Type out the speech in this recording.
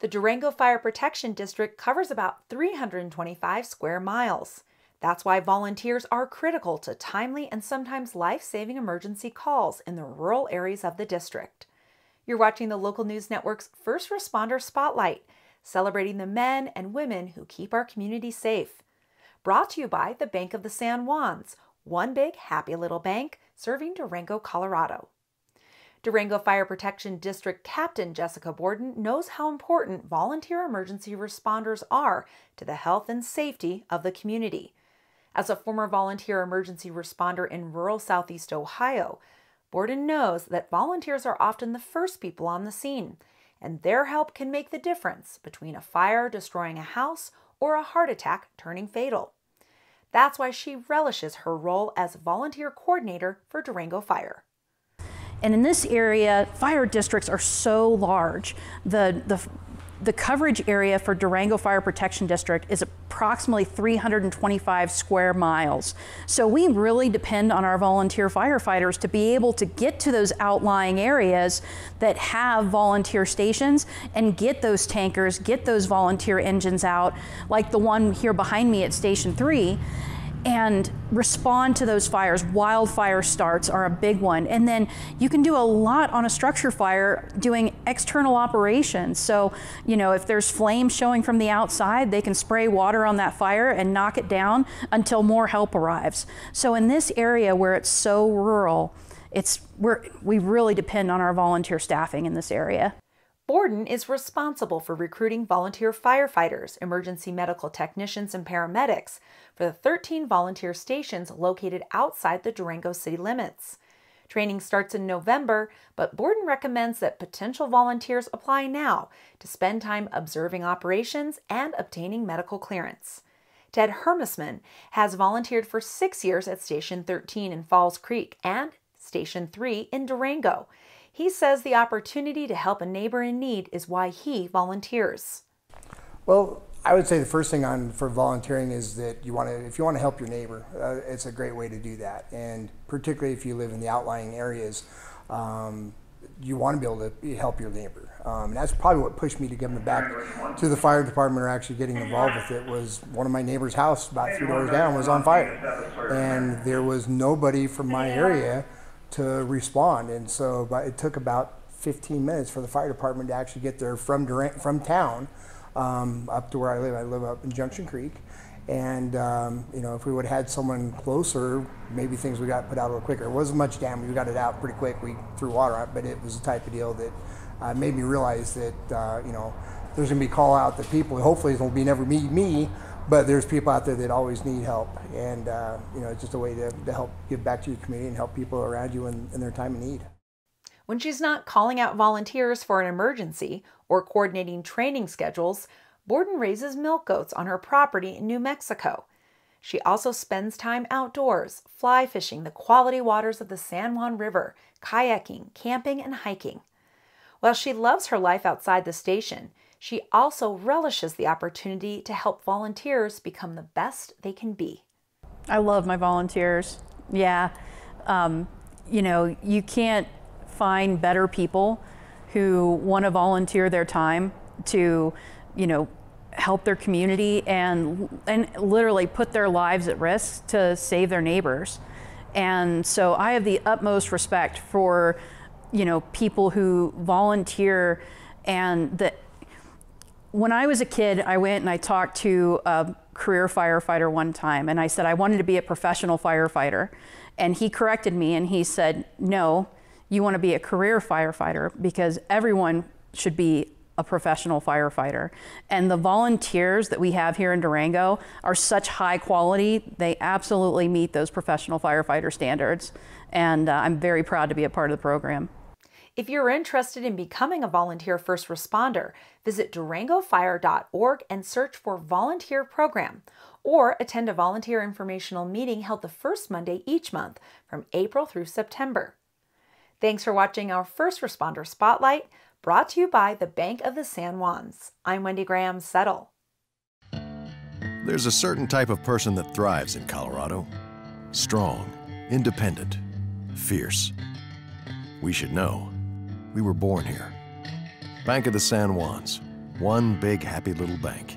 The Durango Fire Protection District covers about 325 square miles. That's why volunteers are critical to timely and sometimes life-saving emergency calls in the rural areas of the district. You're watching the local news network's First Responder Spotlight, celebrating the men and women who keep our community safe. Brought to you by the Bank of the San Juans, one big happy little bank serving Durango, Colorado. Durango Fire Protection District Captain Jessica Borden knows how important volunteer emergency responders are to the health and safety of the community. As a former volunteer emergency responder in rural southeast Ohio, Borden knows that volunteers are often the first people on the scene, and their help can make the difference between a fire destroying a house or a heart attack turning fatal. That's why she relishes her role as volunteer coordinator for Durango Fire. And in this area, fire districts are so large. The coverage area for Durango Fire Protection District is approximately 325 square miles. So we really depend on our volunteer firefighters to be able to get to those outlying areas that have volunteer stations and get those tankers, get those volunteer engines out, like the one here behind me at Station 3. And respond to those fires. Wildfire starts are a big one. And then you can do a lot on a structure fire doing external operations. So, if there's flames showing from the outside, they can spray water on that fire and knock it down until more help arrives. So in this area where it's so rural, we really depend on our volunteer staffing in this area. Borden is responsible for recruiting volunteer firefighters, emergency medical technicians, and paramedics for the 13 volunteer stations located outside the Durango city limits. Training starts in November, but Borden recommends that potential volunteers apply now to spend time observing operations and obtaining medical clearance. Ted Hermisman has volunteered for 6 years at Station 13 in Falls Creek and Station 3 in Durango. He says the opportunity to help a neighbor in need is why he volunteers. Well, I would say the first thing for volunteering is that if you want to help your neighbor, it's a great way to do that. And particularly if you live in the outlying areas, you want to be able to help your neighbor. And that's probably what pushed me to give back to the fire department or actually getting involved with it. Was one of my neighbor's house about 3 doors down was on fire, and there was nobody from my area to respond, and so it took about 15 minutes for the fire department to actually get there from town up to where I live. I live up in Junction Creek, and if we would have had someone closer, maybe things would got put out a little quicker. It wasn't much damage. We got it out pretty quick. We threw water on it, but it was the type of deal that made me realize that there's going to be call out that people hopefully will never meet me. But there's people out there that always need help, and it's just a way to help give back to your community and help people around you in their time of need. When she's not calling out volunteers for an emergency or coordinating training schedules, Borden raises milk goats on her property in New Mexico. She also spends time outdoors, fly fishing the quality waters of the San Juan River, kayaking, camping, and hiking. While she loves her life outside the station, she also relishes the opportunity to help volunteers become the best they can be. I love my volunteers. Yeah. You can't find better people who want to volunteer their time to, help their community and literally put their lives at risk to save their neighbors. And so I have the utmost respect for, people who volunteer. And when I was a kid, I went and I talked to a career firefighter one time, and I said I wanted to be a professional firefighter. And he corrected me and he said, no, you want to be a career firefighter because everyone should be a professional firefighter. And the volunteers that we have here in Durango are such high quality, they absolutely meet those professional firefighter standards. And I'm very proud to be a part of the program. If you're interested in becoming a volunteer first responder, visit durangofire.org and search for volunteer program, or attend a volunteer informational meeting held the first Monday each month from April through September. Thanks for watching our First Responder Spotlight, brought to you by the Bank of the San Juans. I'm Wendy Graham-Settle. There's a certain type of person that thrives in Colorado. Strong, independent, fierce. We should know. We were born here. Bank of the San Juans. One big happy little bank.